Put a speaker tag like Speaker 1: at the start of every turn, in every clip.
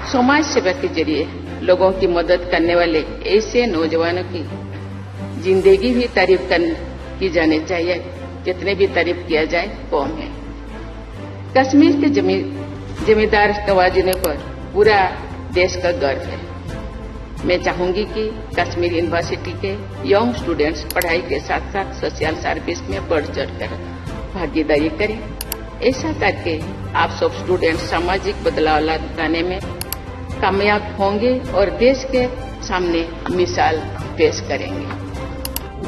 Speaker 1: समाज सेवा के जरिए लोगों की मदद करने वाले ऐसे नौजवानों की जिंदगी भी तारीफ की जानी चाहिए। जितने भी तारीफ किया जाए कम है। कश्मीर के जमींदार नवाजों पर पूरा देश का गर्व है। मैं चाहूंगी कि कश्मीर यूनिवर्सिटी के यंग स्टूडेंट्स पढ़ाई के साथ साथ सोशल सर्विस में बढ़ चढ़कर भागीदारी करें। ऐसा करके आप सब स्टूडेंट सामाजिक बदलाव लाने में कामयाब होंगे और देश के सामने मिसाल पेश करेंगे।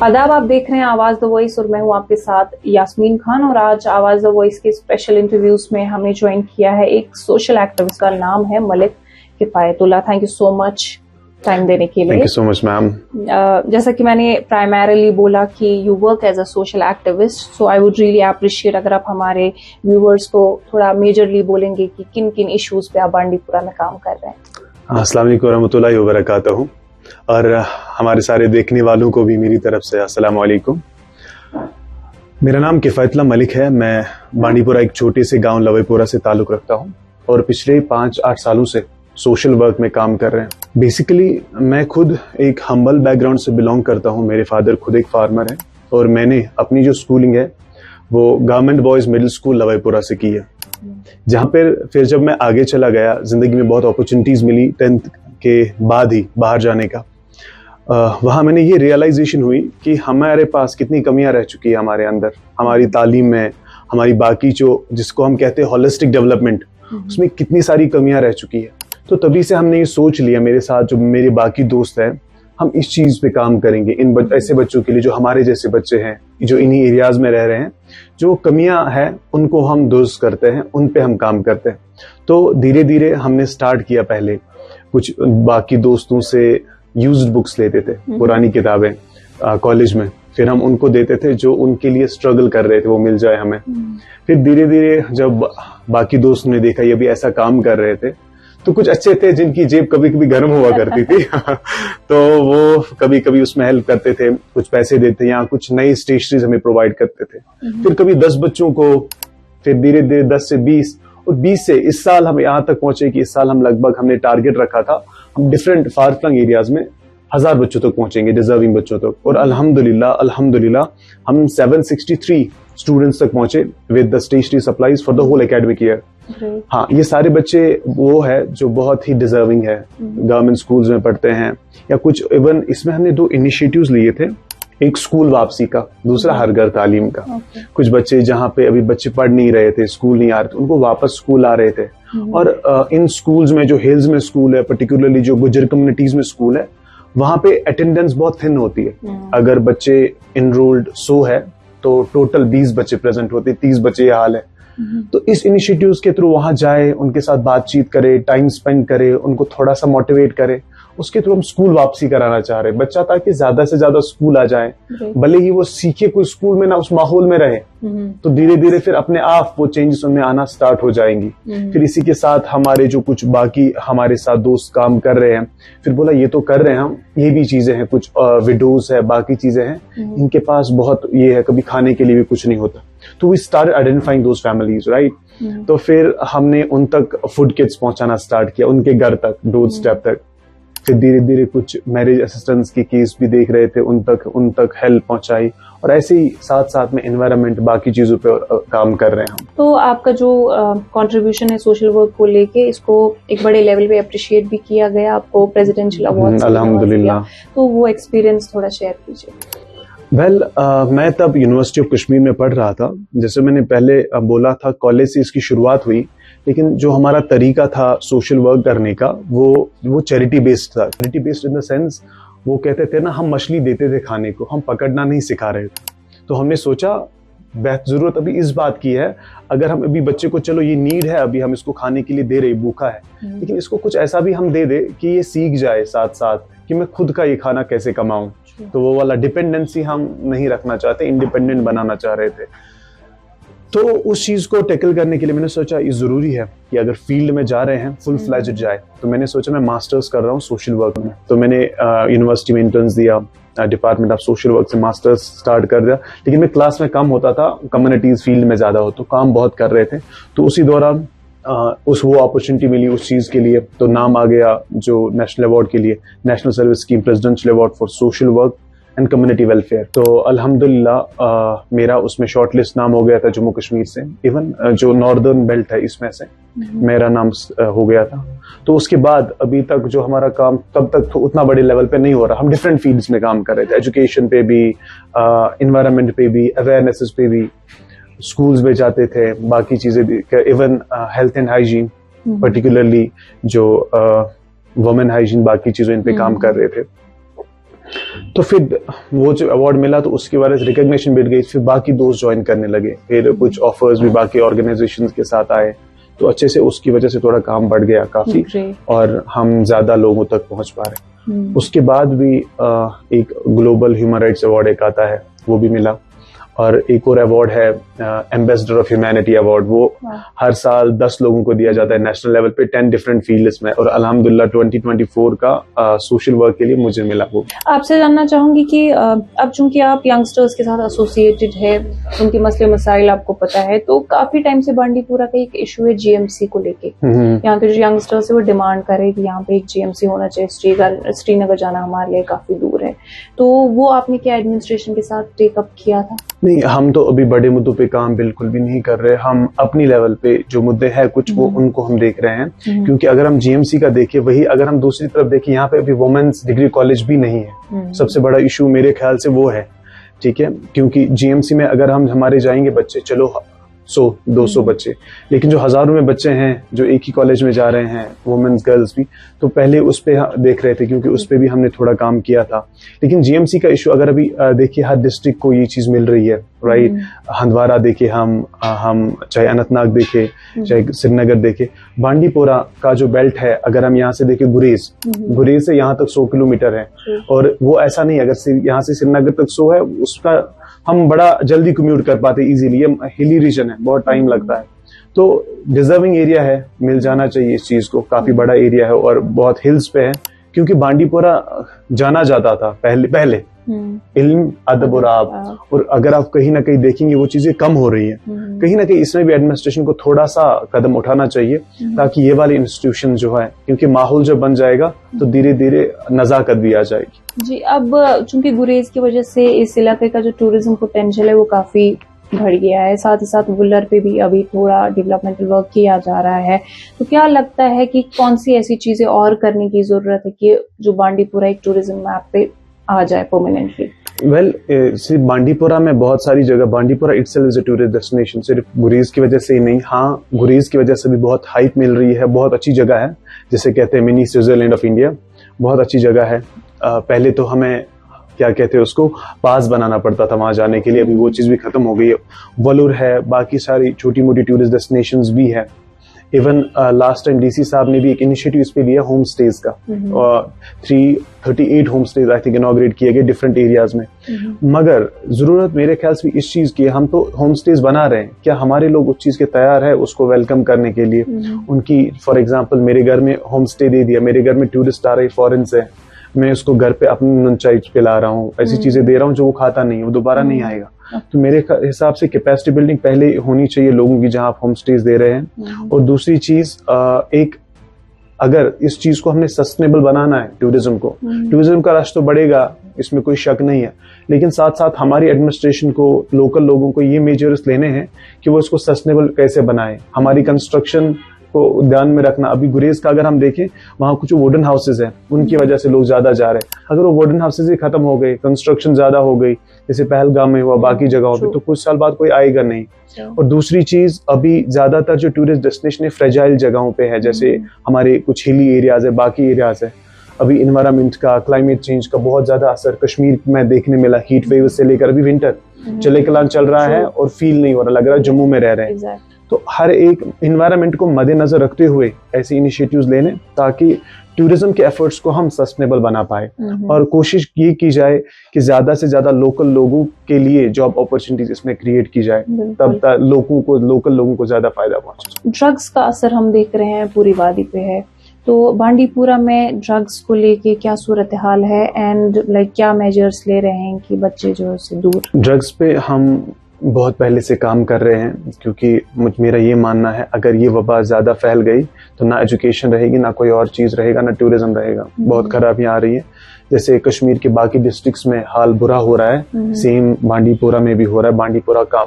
Speaker 2: आदाब, आप देख रहे हैं आवाज द वॉइस और मैं हूं आपके साथ यास्मीन खान। और आज आवाज द वॉइस के स्पेशल इंटरव्यूज में हमें ज्वाइन किया है एक सोशल एक्टिविस्ट का नाम है Malik Kifayatullah. Thank you so much time देने के लिए।
Speaker 3: Thank you so much ma'am.
Speaker 2: जैसा कि मैंने प्राइमरीली बोला कि you work as a social activist, so I would really appreciate अगर आप हमारे व्यूअर्स को थोड़ा मेजरली बोलेंगे कि किन किन इश्यूज पे आप बांडीपुरा में काम कर रहे हैं।
Speaker 3: अस्सलाम वालेकुम रहमतुल्लाहि व बरकातहू, और हमारे सारे देखने वालों को भी मेरी तरफ से अस्सलाम वालेकुम। मेरा नाम किफायतुल्लाह मलिक है। मैं बांडीपुरा एक छोटे से गांव लवेपुरा से ताल्लुक रखता हूं और पिछले 5-8 सालों से सोशल वर्क में काम कर रहे हैं। बेसिकली मैं खुद एक हम्बल बैकग्राउंड से बिलोंग करता हूं। मेरे फादर खुद एक फार्मर हैं और मैंने अपनी जो स्कूलिंग है वो गवर्नमेंट बॉयज मिडिल स्कूल लवेपुरा से की है, जहां पर फिर जब मैं आगे चला गया जिंदगी में बहुत अपॉर्चुनिटीज मिली 10th के बाद ही बाहर जाने का। वहां मैंने ये रियलाइजेशन हुई कि हमारे पास कितनी कमियां रह चुकी है हमारे अंदर, हमारी तालीम में, हमारी बाकी जो जिसको हम कहते हैं होलिस्टिक डेवलपमेंट, उसमें कितनी सारी कमियां रह चुकी है। तो तभी से हमने ये सोच लिया, मेरे साथ जो मेरे बाकी दोस्त हैं, हम इस चीज पे काम करेंगे इन ऐसे बच्चों के लिए जो हमारे जैसे बच्चे हैं, जो इन्हीं एरियाज में रह रहे हैं। जो कमियां हैं उनको हम दुरुस्त करते हैं, उन पे हम काम करते हैं। तो धीरे धीरे हमने स्टार्ट किया। पहले कुछ बाकी दोस्तों से यूज्ड बुक्स लेते थे, पुरानी किताबें कॉलेज में, फिर हम उनको देते थे जो उनके लिए स्ट्रगल कर रहे थे, वो मिल जाए हमें। फिर धीरे धीरे जब बाकी दोस्तों ने देखा ये भी ऐसा काम कर रहे थे, तो कुछ अच्छे थे जिनकी जेब कभी कभी गर्म हुआ करती थी तो वो कभी कभी उसमें हेल्प करते थे, कुछ पैसे देते या कुछ नई स्टेशनरीज हमें प्रोवाइड करते थे। फिर कभी 10 बच्चों को, फिर धीरे धीरे 10 से 20 और 20 से इस साल हम यहाँ तक पहुंचे कि इस साल हम लगभग हमने टारगेट रखा था, हम डिफरेंट फार फ्लंग एरियाज में 1000 बच्चों तक पहुंचेंगे, डिजर्विंग बच्चों तक। और अल्हम्दुलिल्लाह हम 763 स्टूडेंट्स तक पहुंचे with the stationery supplies for the whole academic year. हाँ, ये सारे बच्चे वो है जो बहुत ही डिजर्विंग है, गवर्नमेंट स्कूल्स में पढ़ते हैं या कुछ। इवन इसमें हमने 2 इनिशिएटिव्स लिए थे, एक स्कूल वापसी का, दूसरा हर घर तालीम का। कुछ बच्चे जहाँ पे अभी बच्चे पढ़ नहीं रहे थे, स्कूल नहीं आ रहे थे, उनको वापस स्कूल आ रहे थे। और इन स्कूल्स में जो हिल्स में स्कूल है, पर्टिकुलरली जो गुज्जर कम्युनिटीज में स्कूल है, वहां पे अटेंडेंस बहुत थिन होती है। अगर बच्चे इनरोल्ड 100 है तो टोटल 20 बच्चे प्रेजेंट होते, 30 बच्चे ये हाल है। तो इस इनिशिएटिव्स के थ्रू वहां जाए, उनके साथ बातचीत करे, टाइम स्पेंड करे, उनको थोड़ा सा मोटिवेट करे, उसके थ्रू हम स्कूल वापसी कराना चाह रहे हैं बच्चा, ताकि ज्यादा से ज्यादा स्कूल आ जाए। भले ही वो सीखे कोई स्कूल में ना, उस माहौल में रहे, तो धीरे धीरे फिर अपने आप वो चेंजेस उनमें आना स्टार्ट हो जाएंगी। फिर इसी के साथ हमारे जो कुछ बाकी हमारे साथ दोस्त काम कर रहे हैं, फिर बोला ये तो कर रहे हैं हम, ये भी चीजें हैं, कुछ विडोज है, बाकी चीजें हैं, इनके पास बहुत ये है, कभी खाने के लिए भी कुछ नहीं होता। तो we start identifying those families, right. तो फिर हमने उन तक फूड किट्स पहुंचाना स्टार्ट किया, उनके घर तक, डोर स्टेप तक। फिर धीरे धीरे कुछ मैरिज असिस्टेंस की केस भी देख रहे थे, उन तक हेल्प पहुंचाई। और ऐसे ही साथ साथ में एनवायरनमेंट, बाकी चीजों पे काम कर रहे हैं हम।
Speaker 2: तो आपका जो कंट्रीब्यूशन है सोशल वर्क को लेके, इसको एक बड़े लेवल पे अप्रिशिएट भी किया गया, आपको प्रेसिडेंशियल अवार्ड
Speaker 3: अल्हम्दुलिल्लाह।
Speaker 2: तो वो एक्सपीरियंस थोड़ा शेयर कीजिए।
Speaker 3: मैं तब यूनिवर्सिटी ऑफ कश्मीर में पढ़ रहा था। जैसे मैंने पहले बोला था, कॉलेज से इसकी शुरुआत हुई, लेकिन जो हमारा तरीका था सोशल वर्क करने का वो चैरिटी बेस्ड था। Charity based in the sense, वो कहते थे ना, हम मछली देते थे खाने को, हम पकड़ना नहीं सिखा रहे थे। तो हमने सोचा जरूरत अभी इस बात की है, अगर हम अभी बच्चे को, चलो ये नीड है, अभी हम इसको खाने के लिए दे रहे, भूखा है, लेकिन इसको कुछ ऐसा भी हम दे दे कि ये सीख जाए साथ साथ कि मैं खुद का ये खाना कैसे कमाऊं। तो वो वाला डिपेंडेंसी हम नहीं रखना चाहते, इंडिपेंडेंट बनाना चाह रहे थे। तो उस चीज को टैकल करने के लिए मैंने सोचा ये जरूरी है कि अगर फील्ड में जा रहे हैं फुल फ्लैज्ड जाए। तो मैंने सोचा मैं मास्टर्स कर रहा हूँ सोशल वर्क में। तो मैंने यूनिवर्सिटी में इंटर्न्स दिया, डिपार्टमेंट ऑफ सोशल वर्क से मास्टर्स स्टार्ट कर दिया। लेकिन मैं क्लास में कम होता था, कम्युनिटीज फील्ड में ज्यादा हो, तो काम बहुत कर रहे थे। तो उसी दौरान उस वो अपॉर्चुनिटी मिली उस चीज के लिए, तो नाम आ गया जो नेशनल अवार्ड के लिए, national service scheme presidential award for social work and community welfare. तो अल्हम्दुलिल्लाह मेरा उसमें शॉर्टलिस्ट नाम हो गया था जम्मू कश्मीर से, इवन जो नॉर्दर्न बेल्ट है इसमें से मेरा नाम हो गया था। तो उसके बाद अभी तक जो हमारा काम तब तक तो उतना बड़े लेवल पे नहीं हो रहा, हम डिफरेंट फील्ड्स में काम कर रहे थे, एजुकेशन पे भी, इन्वायरमेंट पे भी, अवेयरनेसेस पे भी, स्कूल्स में जाते थे, बाकी चीजें भी, even health and hygiene particularly जो वुमेन हाइजीन, बाकी चीजों इन पे काम कर रहे थे। तो फिर वो जो अवार्ड मिला तो उसके बाद रिकग्निशन मिल गई, फिर बाकी दोस्त ज्वाइन करने लगे, फिर कुछ ऑफर्स भी बाकी ऑर्गेनाइजेशंस के साथ आए, तो अच्छे से उसकी वजह से थोड़ा काम बढ़ गया काफी और हम ज्यादा लोगों तक पहुंच पा रहे। उसके बाद भी एक ग्लोबल ह्यूमन राइट्स अवार्ड एक आता है, वो भी मिला, और एक और अवार्ड है एम्बेसडर ऑफ ह्यूमैनिटी अवार्ड, वो हर साल 10 लोगों को दिया जाता है नेशनल लेवल पे 10 डिफरेंट फील्ड्स में, और अल्हम्दुलिल्लाह 2024 का सोशल वर्क के लिए मुझे मिला वो।
Speaker 2: आपसे जानना चाहूंगी कि अब चूंकि आप यंगस्टर्स के साथ एसोसिएटेड है, उनके मसले मसाइल आपको पता है, तो काफी टाइम से बांडीपुरा का एक इशू है जीएमसी को लेके। यहाँ के जो यंगस्टर्स है वो डिमांड कर रहे कि यहाँ पे एक जीएमसी होना चाहिए, श्रीनगर जाना हमारे लिए काफी दूर है, तो वो आपने क्या एडमिनिस्ट्रेशन के साथ टेकअप किया था?
Speaker 3: नहीं, हम तो अभी बड़े मुद्दों पे काम बिल्कुल भी नहीं कर रहे, हम अपनी लेवल पे जो मुद्दे हैं कुछ वो उनको हम देख रहे हैं, क्योंकि अगर हम जीएमसी का देखें, वही अगर हम दूसरी तरफ देखें, यहाँ पे अभी वुमेन्स डिग्री कॉलेज भी नहीं है, सबसे बड़ा इशू मेरे ख्याल से वो है, ठीक है, क्योंकि जीएमसी में अगर हम हमारे जाएंगे बच्चे, चलो 100-200 बच्चे, लेकिन जो हजारों में बच्चे हैं जो एक ही कॉलेज में जा रहे हैं, वुमेन्स गर्ल्स भी, तो पहले उस पे देख रहे थे, क्योंकि उस पे भी हमने थोड़ा काम किया था। लेकिन जीएमसी का इशू अगर अभी देखिए, हर डिस्ट्रिक्ट को ये चीज मिल रही है, राइट, हंदवारा देखे हम चाहे अनंतनाग देखे, चाहे श्रीनगर देखे, बांडीपोरा का जो बेल्ट है, अगर हम यहाँ से देखें, गुरेज से यहाँ तक 100 किलोमीटर है, और वो ऐसा नहीं, अगर यहाँ से श्रीनगर तक 100 है, उसका हम बड़ा जल्दी कम्यूट कर पाते इजीली, ये हिली रीजन है, बहुत टाइम लगता है, तो डिजर्विंग एरिया है, मिल जाना चाहिए इस चीज को, काफी बड़ा एरिया है और बहुत हिल्स पे है, क्योंकि बांडीपोरा जाना जाता था पहले इल्म, अदब और आब, और अगर आप कहीं ना कहीं देखेंगे वो चीजें कम हो रही है, कहीं ना कहीं इसमें भी एडमिनिस्ट्रेशन को थोड़ा सा कदम उठाना चाहिए, ताकि ये वाले इंस्टीट्यूशन जो है, क्योंकि माहौल जब बन जाएगा तो धीरे धीरे नजाकत भी आ जाएगी।
Speaker 2: जी, अब चूंकि गुरेज की वजह से इस इलाके का जो टूरिज्म पोटेंशियल है वो काफी बढ़ गया है, साथ ही साथ वुलर पे भी अभी थोड़ा डेवलपमेंटल वर्क किया जा रहा है, तो क्या लगता है कि कौन सी ऐसी चीजें और करने की जरूरत है कि जो बांडीपुरा एक टूरिज्म मैप पे आ जाए परमानेंटली?
Speaker 3: वेल, सिर्फ बांडीपुरा में बहुत सारी जगह, Bandipora itself is a tourist destination, सिर्फ गुरेज की वजह से ही नहीं, हाँ गुरेज की वजह से भी बहुत हाइप मिल रही है, बहुत अच्छी जगह है, जिसे कहते हैं मिनी स्विट्जरलैंड ऑफ इंडिया, बहुत अच्छी जगह है। पहले तो हमें क्या कहते हैं उसको, पास बनाना पड़ता था वहां जाने के लिए, अभी वो चीज भी खत्म हो गई है। वलूर है, बाकी सारी छोटी मोटी टूरिस्ट डेस्टिनेशंस भी है। इवन लास्ट टाइम डीसी साहब ने भी एक इनिशिएटिव इस पे लिया होम स्टेज का, 338 home stage I think inaugurate किए गए डिफरेंट एरियाज में। मगर जरूरत मेरे ख्याल से इस चीज की, हम तो होम स्टेज बना रहे हैं, क्या हमारे लोग उस चीज के तैयार है उसको वेलकम करने के लिए? उनकी फॉर एग्जाम्पल मेरे घर में होम स्टे दे दिया, मेरे घर में टूरिस्ट आ रही फॉरेन से, मैं उसको घर पे अपनी नून चाय पिला रहा हूँ, ऐसी चीजें दे रहा हूँ जो वो खाता नहीं है, वो दोबारा नहीं आएगा। तो मेरे हिसाब से कैपेसिटी बिल्डिंग पहले होनी चाहिए लोगों की, जहां आप होम स्टेज दे रहे हैं। और दूसरी चीज, एक अगर इस चीज को हमने सस्टेनेबल बनाना है टूरिज्म को, टूरिज्म का रश तो बढ़ेगा, इसमें कोई शक नहीं है, लेकिन साथ साथ हमारी एडमिनिस्ट्रेशन को, लोकल लोगों को ये मेजर्स लेने हैं कि वो इसको सस्टेनेबल कैसे बनाए। हमारी कंस्ट्रक्शन को ध्यान में रखना, अभी गुरेज का अगर हम देखें, वहां कुछ वुडन हाउसेज हैं, उनकी वजह से लोग ज्यादा जा रहे हैं। अगर वो वुडन हाउसेज ही खत्म हो गए, कंस्ट्रक्शन ज्यादा हो गई, जैसे पहलगाम में हुआ, बाकी जगहों पे, तो कुछ साल बाद कोई आएगा नहीं। और दूसरी चीज, अभी ज्यादातर जो टूरिस्ट डेस्टिनेशन है फ्रेजाइल जगहों पे है, जैसे हमारे कुछ हिली एरियाज है, बाकी एरियाज है। अभी इन्वायरमेंट का, क्लाइमेट चेंज का बहुत ज्यादा असर कश्मीर में देखने मिला, हीट वेव से लेकर अभी विंटर चले कलान चल रहा है और फील नहीं हो रहा, लग रहा है जम्मू में रह रहे हैं। तो हर एक इन्वायरमेंट को मद्देनजर रखते हुए ऐसे इनिशिएटिव्स लेने, ताकि टूरिज्म के एफर्ट्स को हम सस्टेनेबल बना पाए, और कोशिश ये की जाए कि ज्यादा से ज्यादा लोकल लोगों के लिए जॉब अपॉर्चुनिटीज इसमें क्रिएट की जाए, तब तक लोकल लोगों को ज्यादा फायदा पहुंचे।
Speaker 2: ड्रग्स का असर हम देख रहे हैं पूरी वादी पे है, तो बांडीपुरा में ड्रग्स को लेके क्या सूरत हाल है, एंड क्या मेजर्स ले रहे हैं कि बच्चे जो है दूर?
Speaker 3: ड्रग्स पे हम बहुत पहले से काम कर रहे हैं, क्योंकि मेरा ये मानना है अगर ये वबा ज़्यादा फैल गई तो ना एजुकेशन रहेगी, ना कोई और चीज़ रहेगा, ना टूरिज्म रहेगा। बहुत खराबियाँ आ रही हैं। जैसे कश्मीर के बाकी डिस्ट्रिक्ट्स में हाल बुरा हो रहा है, सेम बांडीपुरा में भी हो रहा है। बांडीपुरा का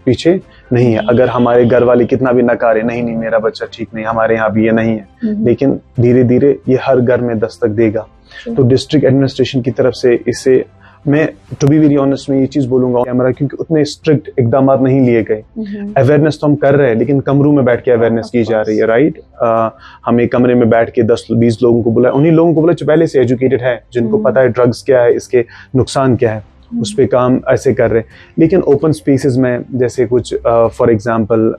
Speaker 3: पीछे नहीं है। अगर हमारे घर वाले कितना भी नकारे नहीं मेरा बच्चा ठीक नहीं, हमारे यहाँ भी ये नहीं है, लेकिन धीरे धीरे ये हर घर में दस्तक देगा। तो डिस्ट्रिक्ट एडमिनिस्ट्रेशन की तरफ से इसे, मैं टू बी वेरी ऑनेस्ट में ये चीज बोलूंगा कैमरा, क्योंकि उतने स्ट्रिक्ट इकदाम नहीं लिए गए। अवेयरनेस तो हम कर रहे हैं, लेकिन कमरों में बैठ के अवेयरनेस की जा रही है, राइट। हम एक कमरे में बैठ के 10-20 लोगों को बुलाए, उन्हीं लोगों को बुलाए जो पहले से एजुकेटेड है, जिनको पता है ड्रग्स क्या है, इसके नुकसान क्या है, उस पे काम ऐसे कर रहे हैं। लेकिन ओपन स्पेसेस में जैसे कुछ फॉर एग्जांपल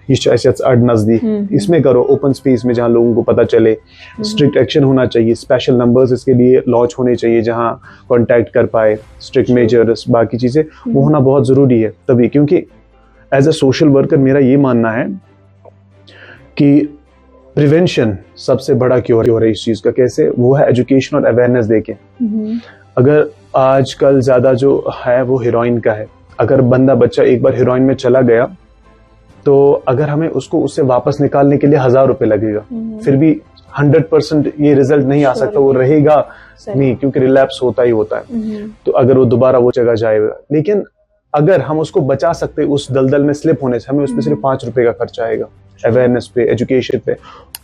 Speaker 3: नजदीक, इसमें करो ओपन स्पेस में जहाँ लोगों को पता चले। स्ट्रिक्ट एक्शन होना चाहिए, स्पेशल नंबर्स इसके लिए लॉन्च होने चाहिए जहाँ कांटेक्ट कर पाए, स्ट्रिक्ट मेजर्स, बाकी चीजें वो होना बहुत जरूरी है तभी। क्योंकि एज अ सोशल वर्कर मेरा ये मानना है कि प्रिवेंशन सबसे बड़ा क्योर है इस चीज का। कैसे? वो है एजुकेशन और अवेयरनेस देके। अगर आजकल ज्यादा जो है वो हीरोइन का है। अगर बच्चा एक बार हीरोइन में चला गया तो अगर हमें उससे वापस निकालने के लिए 1000 रुपए लगेगा, फिर भी 100% ये रिजल्ट नहीं आ सकता, वो रहेगा नहीं, क्योंकि रिलैप्स होता ही होता है। तो अगर वो दोबारा वो जगह जाएगा, लेकिन अगर हम उसको बचा सकते उस दलदल में स्लिप होने से, हमें उसमें सिर्फ 5 रुपए का खर्चा आएगा अवेयरनेस पे, एजुकेशन पे।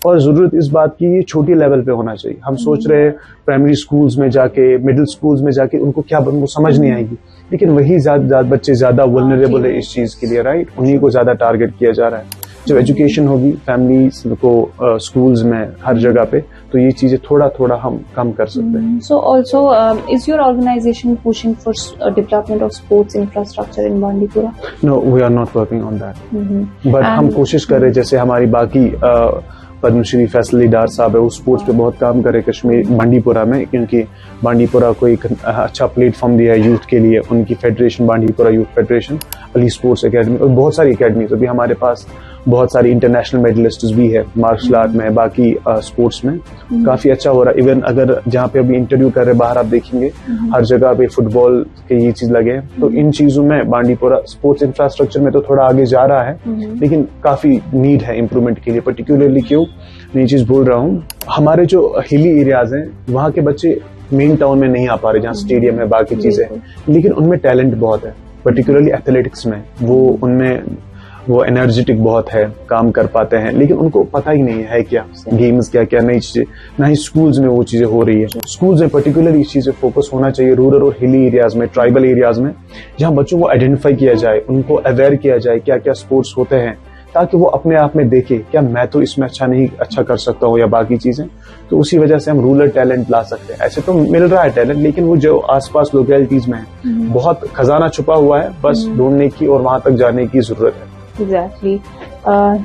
Speaker 3: और जरूरत इस बात की ये छोटी लेवल पे होना चाहिए। हम सोच रहे हैं प्राइमरी स्कूल्स में जाके, मिडिल स्कूल्स में जाके उनको समझ नहीं आएगी, लेकिन वही बच्चे ज्यादा वल्नरेबल है इस चीज के लिए, राइट। उन्हीं को ज्यादा टारगेट किया जा रहा है। जब एजुकेशन होगी फैमिलीज को स्कूल्स में हर जगह पे, तो ये चीजें थोड़ा थोड़ा हम कम कर सकते हैं।
Speaker 2: So also, is your organization pushing for development of sports infrastructure in Bandipora?
Speaker 3: No, we are not working on that. But हम कोशिश कर रहे हैं, जैसे हमारी बाकी पद्मश्री फैसल डार साहब है, वो स्पोर्ट्स पे बहुत काम करे कश्मीर बांडीपुरा में, क्योंकि बांडीपुरा को एक अच्छा प्लेटफॉर्म दिया है यूथ के लिए। उनकी federation Bandipora youth federation, Ali sports academy और बहुत सारी एकेडमीज। अभी हमारे पास बहुत सारी इंटरनेशनल मेडलिस्ट भी है मार्शल आर्ट में, बाकी स्पोर्ट्स में काफी अच्छा हो रहा है। इवन अगर जहाँ पे अभी इंटरव्यू कर रहे बाहर आप देखेंगे हर जगह पे फुटबॉल के ये चीज लगे हैं। तो इन चीजों में बांडीपुरा स्पोर्ट्स इंफ्रास्ट्रक्चर में तो थोड़ा आगे जा रहा है, लेकिन काफी नीड है इम्प्रूवमेंट के लिए। पर्टिकुलरली क्यों मैं ये चीज बोल रहा हूँ, हमारे जो हिली एरियाज हैं वहाँ के बच्चे मेन टाउन में नहीं आ पा रहे, जहाँ स्टेडियम है, बाकी चीजें, लेकिन उनमें टैलेंट बहुत है। पर्टिकुलरली एथलेटिक्स में वो एनर्जेटिक बहुत है, काम कर पाते हैं, लेकिन उनको पता ही नहीं है क्या गेम्स, क्या क्या नई चीजें, ना ही स्कूल्स में वो चीजें हो रही है। स्कूल्स में पर्टिकुलरली इस चीजें फोकस होना चाहिए, रूरल और हिली एरियाज में, ट्राइबल एरियाज में, जहाँ बच्चों को आइडेंटिफाई किया जाए, उनको अवेयर किया जाए क्या क्या स्पोर्ट्स होते हैं, ताकि वो अपने आप में देखे क्या मैं तो इसमें अच्छा कर सकता हूँ या बाकी चीजें। तो उसी वजह से हम रूरल टैलेंट ला सकते हैं। ऐसे तो मिल रहा है टैलेंट, लेकिन वो जो आसपास लोकेलिटीज में है बहुत खजाना छुपा हुआ है, बस ढूंढने की और वहां तक जाने की जरूरत है।
Speaker 2: एग्जैक्टली।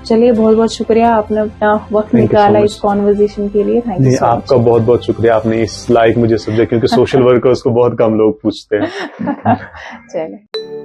Speaker 2: चलिए, बहुत बहुत शुक्रिया, आपने अपना वक्त निकाला इस कॉन्वर्सेशन के लिए। Thank you.
Speaker 3: आपका बहुत बहुत शुक्रिया, आपने इस लायक मुझे समझा, क्योंकि सोशल वर्कर्स को बहुत कम लोग पूछते हैं।
Speaker 2: चलिए।